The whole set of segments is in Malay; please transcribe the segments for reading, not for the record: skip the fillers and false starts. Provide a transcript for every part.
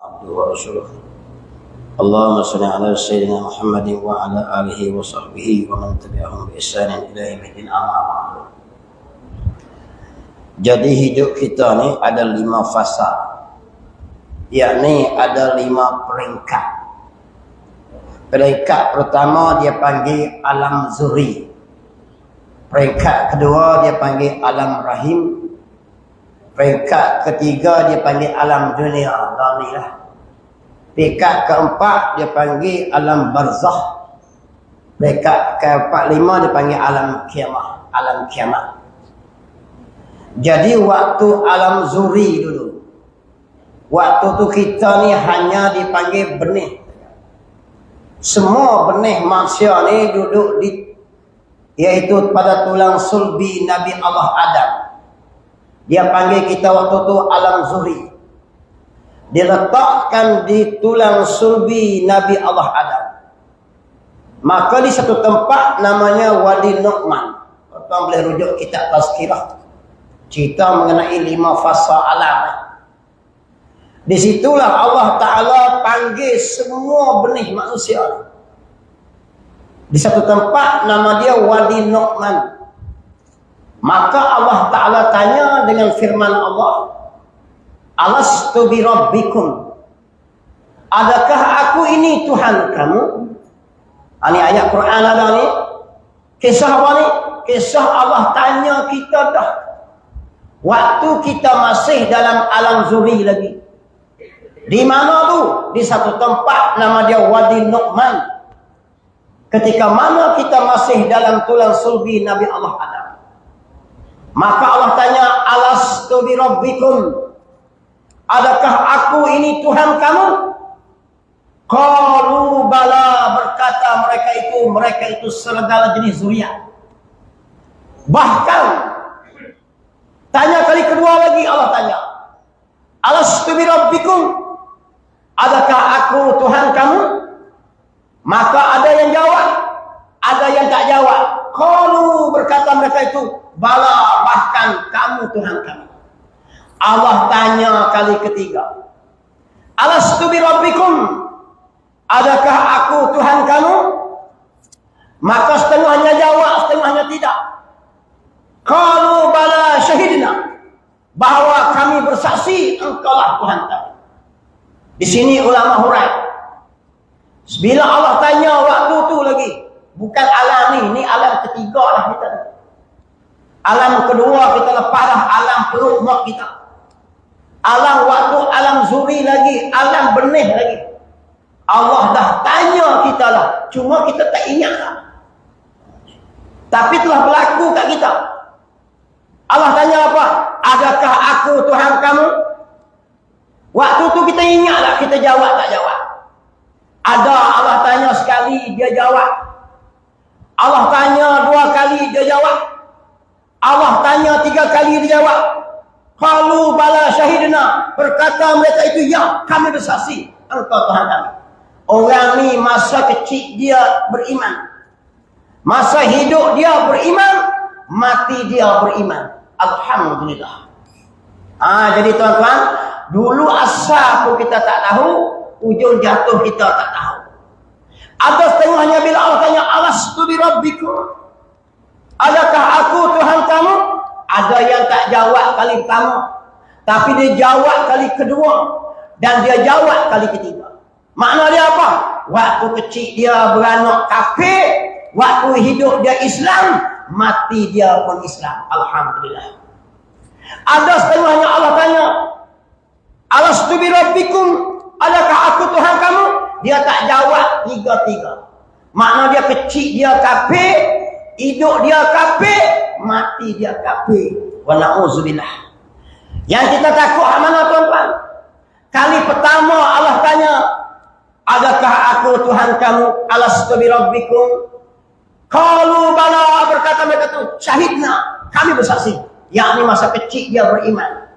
عبده ورسوله اللهم صل على سيدنا محمد وعلى آله وصحبه ومن تبعهم بإحسان إلى يوم الدين أما بعد. Jadi hidup kita ni ada 5 fasa, yakni ada 5 peringkat. Peringkat pertama dia panggil alam zuri. Peringkat kedua dia panggil alam rahim. Peringkat ketiga dia panggil alam dunia. Peringkat keempat dia panggil alam barzakh. Peringkat keempat 5 dia panggil alam kiamah. Alam kiamat. Jadi waktu alam zuri dulu, waktu tu kita ni hanya dipanggil benih. Semua benih manusia ni duduk di, iaitu pada tulang sulbi Nabi Allah Adam. Dia panggil kita waktu tu alam zuri. Diletakkan di tulang sulbi Nabi Allah Adam. Maka di satu tempat namanya Wadi Nu'man. Tuan boleh rujuk kitab Tazkirah. Cerita mengenai 5 fasa alam. Disitulah Allah Ta'ala panggil semua benih manusia. Di satu tempat nama dia Wadi Nu'man. Maka Allah Ta'ala tanya dengan firman Allah, Alastu bi rabbikum, adakah aku ini Tuhan kamu? Ini ayat Quran ada ni. Kisah apa ni? Kisah Allah tanya kita dah waktu kita masih dalam alam zuri lagi. Di mana tu? Di satu tempat nama dia Wadi Nu'man. Ketika mana kita masih dalam tulang sulbi Nabi Allah Adam. Maka Allah tanya, Alastu bi rabbikum, adakah aku ini Tuhan kamu? Qalu bala, berkata mereka itu segala jenis zuriat. Bahkan tanya kali kedua lagi Allah tanya, Alastu bi rabbikum, adakah aku Tuhan kamu? Maka ada yang jawab, ada yang tak jawab. Qalu, berkata mereka itu, bala, bahkan kamu Tuhan kami. Allah tanya kali ketiga, Alastu bi rabbikum, adakah aku Tuhan kamu? Maka setengahnya jawab, setengahnya tidak. Qalu bala syahidna, bahwa kami bersaksi engkaulah Tuhan kami. Di sini ulama hurai, bila Allah tanya waktu tu lagi, bukan alam ni alam ketiga lah kita. Alam kedua kita lepas dah alam perut mak kita. Alam waktu alam zuri lagi, alam benih lagi. Allah dah tanya kita lah, cuma kita tak ingat lah. Tapi telah berlaku kat kita. Allah tanya apa? Adakah aku Tuhan kamu? Waktu tu kita ingat tak? Kita jawab tak jawab? Ada Allah tanya sekali, dia jawab. Allah tanya 2 kali, dia jawab. Allah tanya 3 kali, dia jawab. Qalu bala syahidna, berkata mereka itu, ya kami bersaksi engkau Tuhan kami. Orang ni masa kecil dia beriman, masa hidup dia beriman, mati dia beriman. Alhamdulillah. Jadi tuan-tuan, dulu asal pun kita tak tahu, ujung jatuh kita tak tahu. Ada setengahnya bila Allah tanya, Alastu bi rabbikum, adakah aku Tuhan kamu? Ada yang tak jawab kali pertama, tapi dia jawab kali kedua, dan dia jawab kali ketiga. Makna dia apa? Waktu kecil dia beranak kafir, waktu hidup dia Islam, mati dia pun Islam. Alhamdulillah. Ada setengahnya Allah tanya, Alastu bi rabbikum, adakah aku Tuhan kamu? Dia tak jawab 3-3. Makna dia kecil dia kafir, hidup dia kafir, mati dia kafir. Wa na'udzubillah. Yang kita takut mana tuan-tuan? Kali pertama Allah tanya, adakah aku Tuhan kamu? Alastu bi rabbikum? Qalu bala, berkata mereka tu, syahidna, kami bersaksi. Yakni masa kecil dia beriman.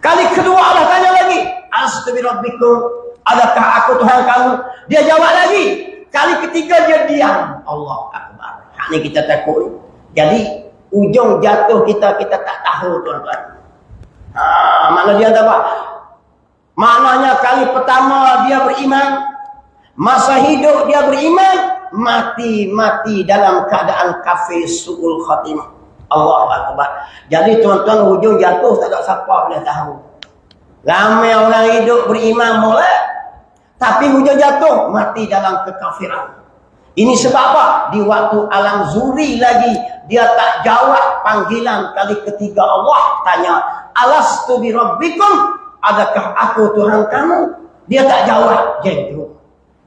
Kali kedua Allah tanya lagi, Alastu bi rabbikum, adakah aku Tuhan kamu? Dia jawab lagi. Kali ketiga dia diam. Allah Akbar. Ini kita takut. Jadi ujung jatuh kita tak tahu tuan-tuan. Mana dia apa? Maknanya kali pertama dia beriman, masa hidup dia beriman, mati dalam keadaan kafir su'ul khatimah. Allahu Akbar. Jadi tuan-tuan, hujung jatuh tak ada siapa boleh tahu. Ramai orang hidup beriman molek, tapi hujung jatuh mati dalam kekafiran. Ini sebab apa? Di waktu alam zuri lagi, dia tak jawab panggilan kali ketiga Allah tanya, alastu bi rabbikum, adakah aku Tuhan kamu? Dia tak jawab. Jadi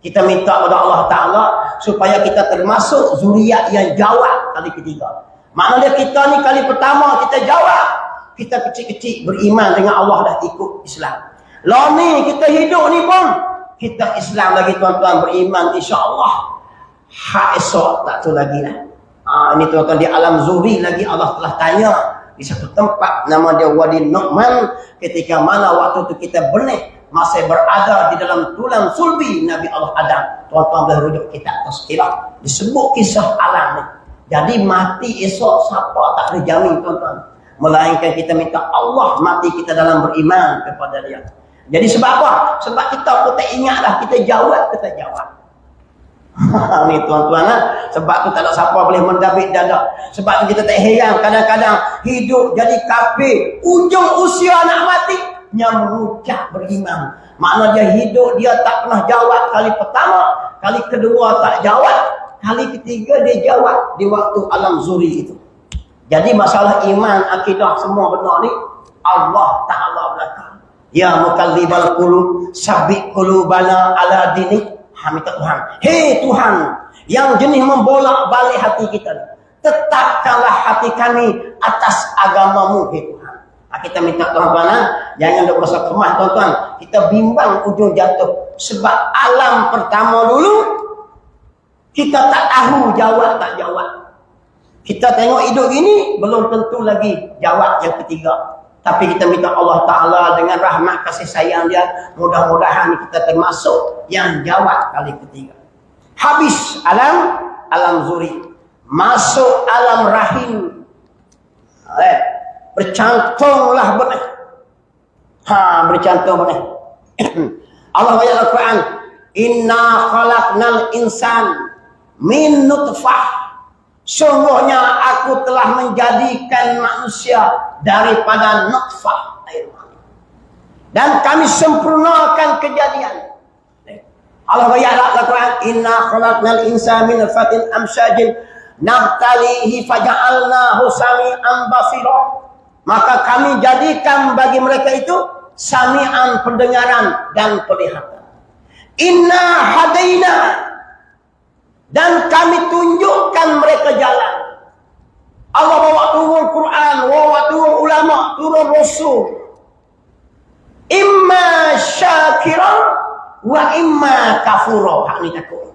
kita minta kepada Allah Ta'ala supaya kita termasuk zuriat yang jawab kali ketiga. Maknanya kita ni kali pertama kita jawab, kita kecil-kecil beriman dengan Allah dah ikut Islam. Lalu ni kita hidup ni pun kita Islam lagi tuan-tuan, beriman insya-Allah. Hak esok tak tu lagi lah. Ini tuan-tuan, di alam zuri lagi Allah telah tanya di satu tempat nama dia Wadi Nu'man, ketika mana waktu tu kita benih masih berada di dalam tulang sulbi Nabi Allah Adam. Tuan-tuan boleh rujuk kitab Tazkirah, disebut kisah alam ni. Jadi mati esok siapa tak boleh jamin tuan-tuan, melainkan kita minta Allah mati kita dalam beriman kepada dia. Jadi sebab apa? Sebab kita pun tak ingat dah, kita jawab. Ni tuan-tuan lah. Sebab tu tak ada siapa boleh mendabik dada. Sebab tu kita tak heran kadang-kadang hidup jadi kafir, ujung usia nak mati yang mengucap beriman. Makna dia hidup dia tak pernah jawab kali pertama, kali kedua tak jawab, kali ketiga dia jawab di waktu alam zuri itu. Jadi masalah iman, akidah semua benar ni Allah Ta'ala belakang. Ya mukallibal qulub, sabbit qulubana ala dinik. Minta Tuhan, hei Tuhan yang jenis membolak balik hati kita, tetapkanlah hati kami atas agamamu, hei Tuhan. Kita minta Tuhan, jangan duk rasa kemah tuan-tuan, kita bimbang ujung jatuh. Sebab alam pertama dulu kita tak tahu jawab tak jawab. Kita tengok hidup gini belum tentu lagi jawab yang ketiga. Tapi kita minta Allah Ta'ala dengan rahmat kasih sayang dia, mudah-mudahan kita termasuk yang jawab kali ketiga. Habis alam zuri, masuk alam rahim. Bercantunglah benih. Bercantung benih. Allah ayat Al-Quran, inna khalaqnal insan min nutfah. Sungguhnya aku telah menjadikan manusia daripada nutfah air mani, dan kami sempurnakan kejadian. Allah berkata Al-Quran, inna khalaqnal insana min nutfatin amsyajin nabtalihi faja'alnahu sami'an basira. Maka kami jadikan bagi mereka itu sami'an, pendengaran dan penglihatan. Inna hadaina, dan kami tunjukkan mereka jalan. Allah bawa turun Quran, bawa turun ulama, turun Rasul. Imma syakiran wa imma kafura. Hak ni takut.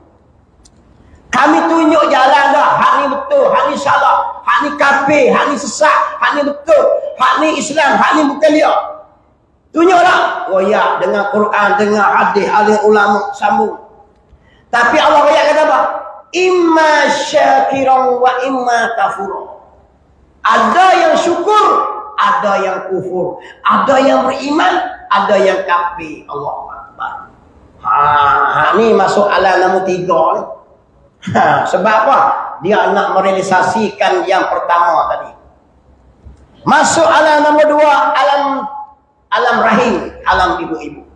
Kami tunjuk jalan dah. Hak ni betul, hak ni salah, hak ni kafir, hak ni sesat, hak ni betul, hak ni Islam, hak ni bukan dia. Tunjuk tak? Oh ya, dengan Quran, dengan hadis, ahli ulama sambung. Tapi Allah kata apa? Imma syakiran wa imma kafura. Ada yang syukur, ada yang kufur, ada yang beriman, ada yang kafir. Allahu Akbar. Ni masuk alam nombor 3 ni. Sebab apa? Dia nak merealisasikan yang pertama tadi. Masuk alam nombor 2, alam rahim, alam ibu-ibu.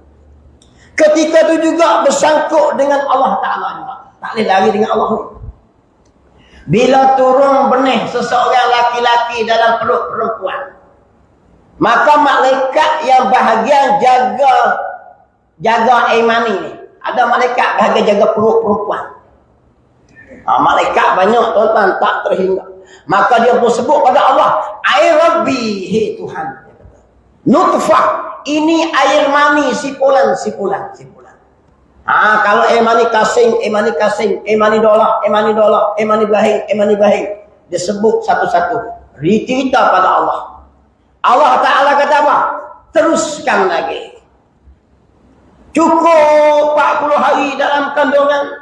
Ketika itu juga bersangkut dengan Allah Ta'ala juga. Tak boleh lari dengan Allah. Bila turun benih seseorang laki-laki dalam perut perempuan, maka malaikat yang bahagian jaga air mani ni. Ada malaikat bahagian jaga perut perempuan. Malaikat banyak tuan-tuan, tak terhingga. Maka dia pun sebut pada Allah, air Rabbi, hei Tuhan. Nutfah, ini air mani sipulan. Kalau air mani kasing, air mani bahing, dia sebut satu-satu. Cerita pada Allah. Allah Ta'ala kata apa? Teruskan lagi. Cukup 40 hari dalam kandungan.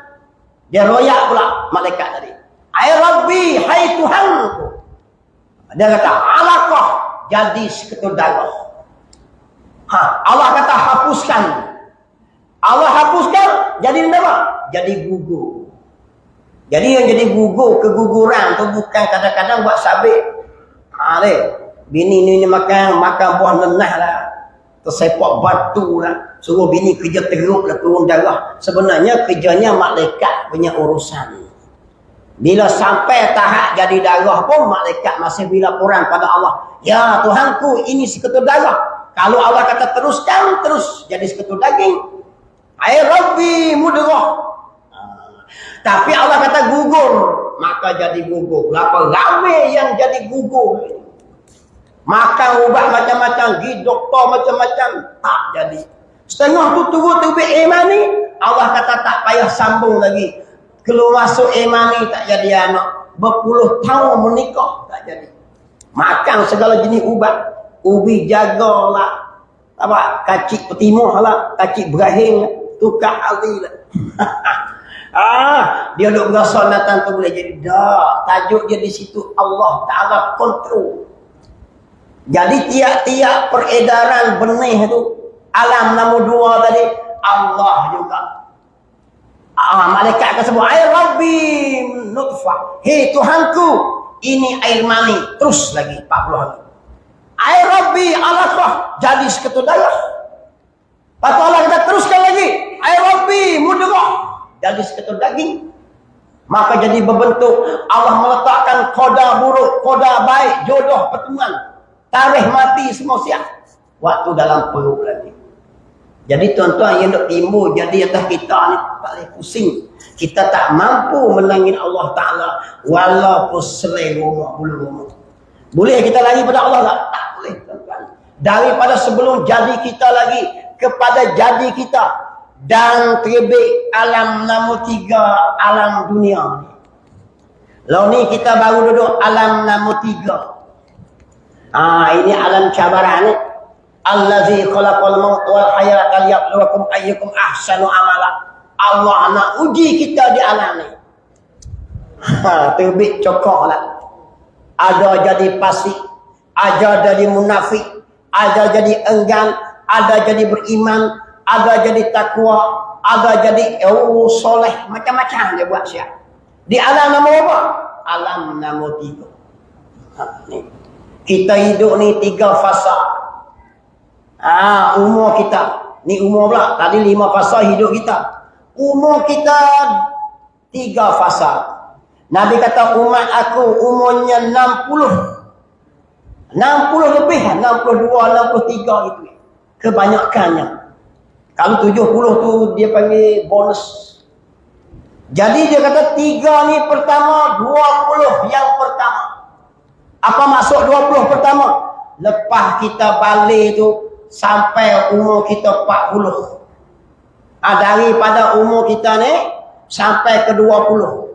Dia royak pula malaikat tadi. Air Rabbi, hai Tuhanku. Dia kata, alaqah, jadi seketul darah. Allah kata hapuskan. Allah hapuskan, jadi apa? Jadi gugur. Jadi yang jadi gugur, keguguran tu bukan kadang-kadang buat sabit. Bini ni makan buah nenah lah. Tersepak batu lah. Suruh bini kerja teruk lah, turun darah. Sebenarnya kerjanya malaikat punya urusan. Bila sampai tahap jadi darah pun, malaikat masih bila laporan pada Allah. Ya Tuhanku, ini seketul darah. Kalau Allah kata teruskan, terus jadi seketul daging. Ay Rabbi mudrah. Tapi Allah kata gugur, maka jadi gugur. Berapa ramai yang jadi gugur. Makan ubat macam-macam, pergi doktor macam-macam, tak jadi. Setengah tu turun tubik iman ni, Allah kata tak payah sambung lagi. Keluar masuk iman ni tak jadi anak. Berpuluh tahun menikah, tak jadi. Makan segala jenis ubat. Ubi jagalah. Apa? Kacik petimah lah. Kacik berahing lah. Tukar hari lah. Dia duk berasa Nathan tu boleh jadi. Dah. Tajuk dia di situ. Allah Ta'ala kontrol. Jadi tiap-tiap peredaran benih tu. Alam nombor 2 tadi. Allah juga. Malaikat akan sebut. Ay Rabbi nutfah. Hei Tuhanku. Ini air mani. Terus lagi 40 hari. Ay Rabbi alaqah. Jadi seketul darah. Lepas tu Allah kata teruskan lagi. Ay Rabbi mudrah. Jadi seketul daging. Maka jadi berbentuk. Allah meletakkan qada buruk, qada baik, jodoh, pertemuan, tarikh mati semua siap. Waktu dalam perut lagi. Jadi tuan-tuan yang nak timbul jadi atas kita ni tak boleh pusing. Kita tak mampu menangin Allah Ta'ala walaupun selai rumah, bulu rumah. Boleh kita lari pada Allah tak? Tak boleh tuan-tuan. Daripada sebelum jadi kita lagi kepada jadi kita. Dan terbit alam nombor 3 alam dunia. Lalu ni kita baru duduk alam nombor 3. Ini alam cabaran ni. Allazi khalaqal maut wal hayata liyabluwakum ayyukum ahsanu amala. Allah nak uji kita di alam ni. Terbit cokok lah. Ada jadi fasik, ada jadi munafik, ada jadi enggan, ada jadi beriman, ada jadi takwa, ada jadi soleh, macam-macam dia buat siap. Di alam nombor apa? Alam nombor 3. Ni. Kita hidup ni 3 fasa. Umur kita. Ni umur pula. Tadi 5 fasa hidup kita. Umur kita 3 fasa. Nabi kata umat aku umurnya 60. 60 lebih. 62, 63 gitu. Kebanyakannya. Kalau 70 tu dia panggil bonus. Jadi dia kata 3 ni pertama, 20 yang pertama. Apa maksud 20 pertama? Lepas kita balik tu sampai umur kita 40. Daripada umur kita ni sampai ke 20.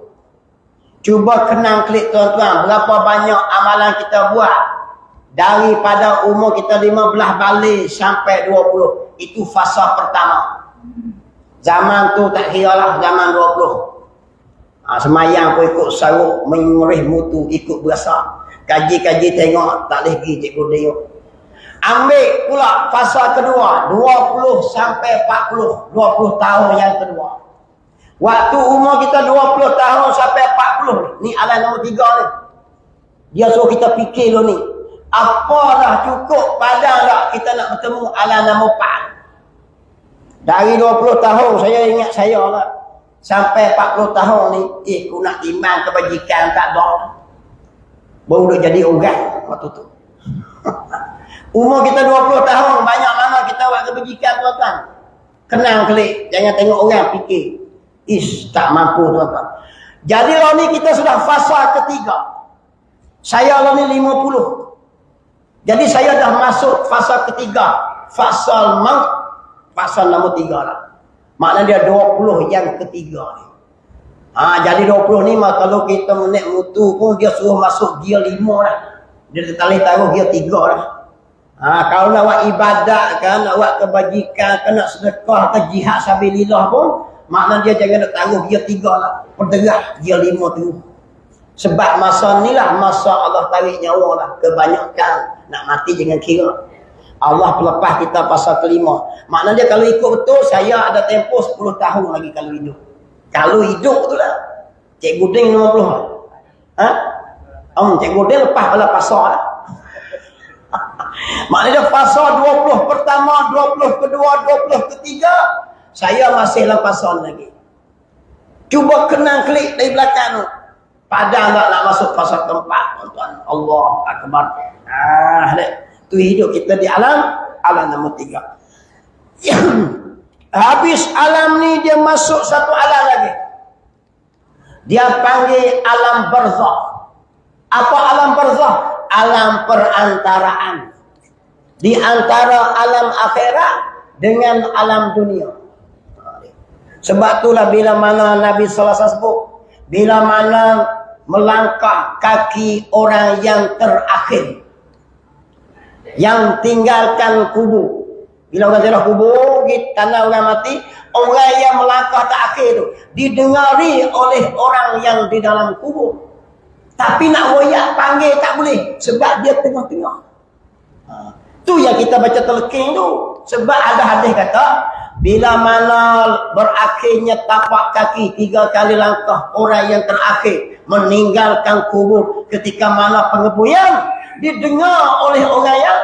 Cuba kenang klik tuan-tuan. Berapa banyak amalan kita buat. Daripada umur kita 15 balik sampai 20. Itu fasa pertama. Zaman tu tak kira lah. Zaman 20. Semayang pun ikut saruk. Mengerih mutu. Ikut berasa. Kaji-kaji tengok. Tak boleh pergi cikgu tengok. Ambil pula fasa kedua. 20 sampai 40. 20 tahun yang kedua. Waktu umur kita 20 tahun sampai 40. Ni alam nombor 3 ni. Dia suruh kita fikir dulu ni. Apalah cukup padang tak kita nak bertemu alam nombor 4. Dari 20 tahun saya ingat saya lah. Sampai 40 tahun ni. Aku nak iman kebajikan tak ada. Baru dah jadi orang waktu tu. Umur kita 20 tahun, banyak mana kita buat kebajikan tuan-tuan. Kenang klik, jangan tengok orang fikir. Tak mampu tuan-tuan. Jadi lah ni kita sudah fasa ketiga. Saya lah ni 50. Jadi saya dah masuk fasa ketiga. Fasa maut. Fasa nombor 3 lah. Maknanya dia 20 yang ketiga ni. Jadi 20 ni kalau kita menaik mutu pun dia suruh masuk gear 5 lah. Dia tertalih taruh gear 3 lah. Kalau nak buat ibadat kan, nak buat kebajikan kan, nak sedekah ke jihad sabilillah pun, maknanya dia jangan nak taruh gear 3 lah. Perderah gear 5 tu. Sebab masa ni lah masa Allah tarik nyawa lah. Kebanyakan nak mati jangan kira. Allah pelepah kita pasal kelima. Maknanya kalau ikut betul, saya ada tempoh 10 tahun lagi kalau hidup. Kalau hidup betul lah. Cik Guding 50. Ha? Cik Guding lepas pada pasal lah. Maknanya pasal 20 pertama, 20 kedua, 20 ketiga, saya masih dalam pasal lagi. Cuba kenang klik dari belakang tu. Padahal nak masuk pasal keempat, tuan-tuan. Allah Akbar. Tu hidup kita di alam nombor 3. Habis alam ni dia masuk satu alam lagi. Dia panggil alam barzakh. Apa alam barzakh? Alam perantaraan. Di antara alam akhirat dengan alam dunia. Sebab itulah bila mana Nabi sallallahu alaihi wasallam sebut, bila mana melangkah kaki orang yang terakhir, yang tinggalkan kubur. Bila orang ziarah kubur, di tanah orang mati, orang yang melangkah terakhir tu didengari oleh orang yang di dalam kubur. Tapi nak royak panggil tak boleh sebab dia tengah-tengah. Tu yang kita baca telkin tu. Sebab ada hadis kata, bila mana berakhirnya tapak kaki 3 kali langkah orang yang terakhir meninggalkan kubur, ketika mana pengebuyan didengar oleh orang yang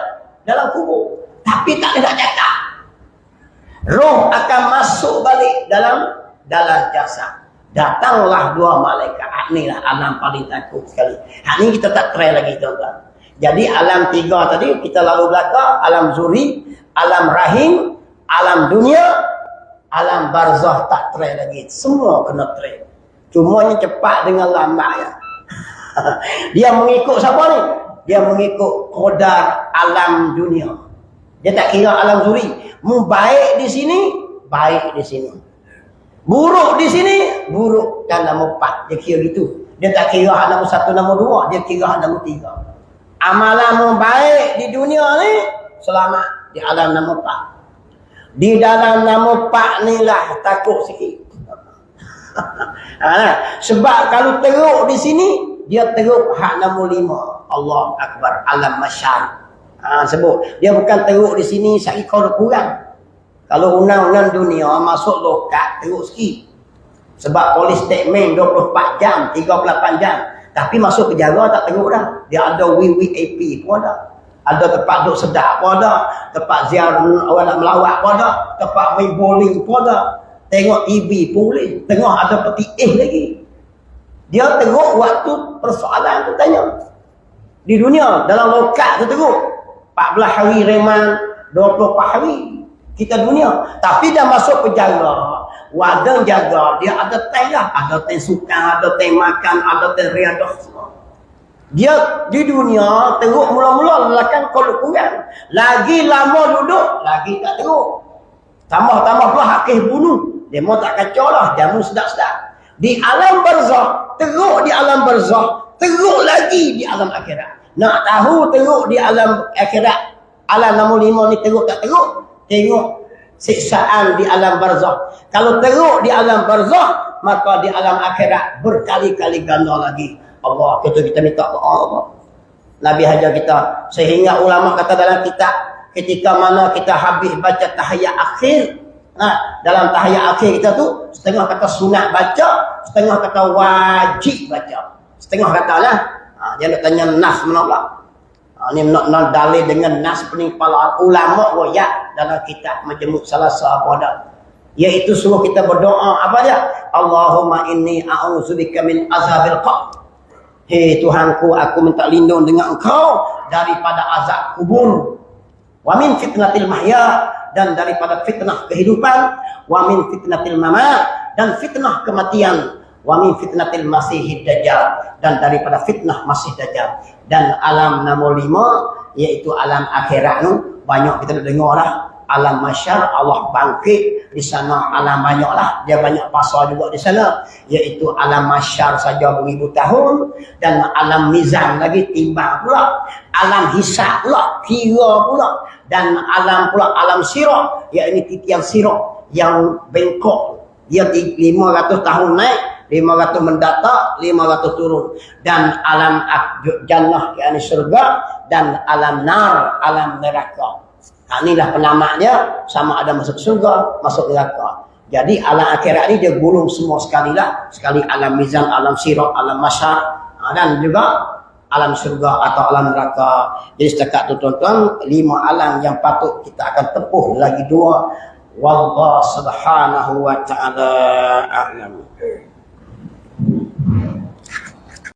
dalam kubur. Tapi tak ada nak cakap. Roh akan masuk balik dalam jasad. Datanglah 2 malaikat. Inilah alam paling takut sekali. Ini kita tak try lagi, tuan-tuan. Jadi alam 3 tadi kita lalu belakang, alam zuri, alam rahim, alam dunia, alam barzakh tak try lagi. Semua kena try. Cumanya cepat dengan lambat ya. Dia mengikut siapa ni? Dia mengikut qadar alam dunia. Dia tak kira alam zuri. Baik di sini, baik di sini. Buruk di sini, buruk dan nombor 4. Dia kira gitu. Dia tak kira hak nombor 1, nombor 2. Dia kira hak nombor 3. Amalan baik di dunia ni, selamat di alam nombor 4. Di dalam nombor 4 ni lah takut sikit. Sebab kalau teruk di sini, dia teruk hak nombor 5. Allah Akbar, alam masyar. Sebut. Dia bukan teruk di sini, sakit kau kurang. Kalau undang-undang dunia masuk lokat, teruk sikit. Sebab polis statement 24 jam, 38 jam. Tapi masuk penjara tak teruk dah. Dia ada WWAP pun ada. Ada tempat duduk sedap pun ada. Tempat ziarah orang nak melawat pun ada. Tempat main bowling pun ada. Tengok TV pun boleh. Tengok ada peti lagi. Dia teruk waktu persoalan tu tanya. Di dunia, dalam lokat tu teruk. 14 hari reman, 24 hari. Kita dunia. Tapi dah masuk penjara. Warden jaga. Dia ada time lah. Ada time sukan, ada time makan, ada time riadah semua. Dia di dunia teruk mula-mula lelakan kalau kurang. Lagi lama duduk, lagi tak teruk. Tambah-tambah pula hakih bunuh. Dia mau tak kacau lah. Jamu sedap-sedap. Di alam barzakh, teruk di alam barzakh. Teruk lagi di alam akhirat. Nak tahu teruk di alam akhirat. Alam nombor 5 ni teruk tak teruk? Tengok siksaan di alam barzakh. Kalau teruk di alam barzakh, maka di alam akhirat berkali-kali ganda lagi. Allah, kita minta Allah. Nabi hajar kita. Sehingga ulama kata dalam kitab, ketika mana kita habis baca tahiyat akhir, dalam tahiyat akhir kita tu, setengah kata sunat baca, setengah kata wajib baca. Setengah kata lah. Dia nak tanya nas mana pula. Ni nak dalil dengan nas pening kepala ulama royak dalam kitab Majmu' Salasa pada, iaitu suruh kita berdoa apa dia? Allahumma inni a'udzubika min azabil qabr. Hei Tuhanku, aku minta lindung dengan Engkau daripada azab kubur. Wa min fitnatil mahya, dan daripada fitnah kehidupan. Wa min fitnatil mamat, dan fitnah kematian. Wa min fitnatil masihid dajjal, dan daripada fitnah masih dajjal. Dan alam nombor 5 iaitu alam akhirat tu banyak kita dah dengar lah. Alam masyar, Allah bangkit di sana, alam banyak lah. Dia banyak pasal juga di sana, iaitu alam masyar saja 1000 tahun, dan alam mizan lagi timbang pula, alam hisab pula, kira pula, dan alam pula alam sirat, iaitu titian sirat yang bengkok. Dia 500 tahun naik, 500 mendatak, 500 turun. Dan alam jannah, yakni syurga, dan alam nar, alam neraka. Inilah penamaknya, sama ada masuk surga, masuk neraka. Jadi alam akhirat ni dia gulung semua sekali lah. Sekali alam mizan, alam sirat, alam masyar, dan juga alam surga atau alam neraka. Jadi setakat tu tuan-tuan, 5 alam yang patut kita akan tempuh, lagi 2. Wallahu subhanahu wa ta'ala a'lam.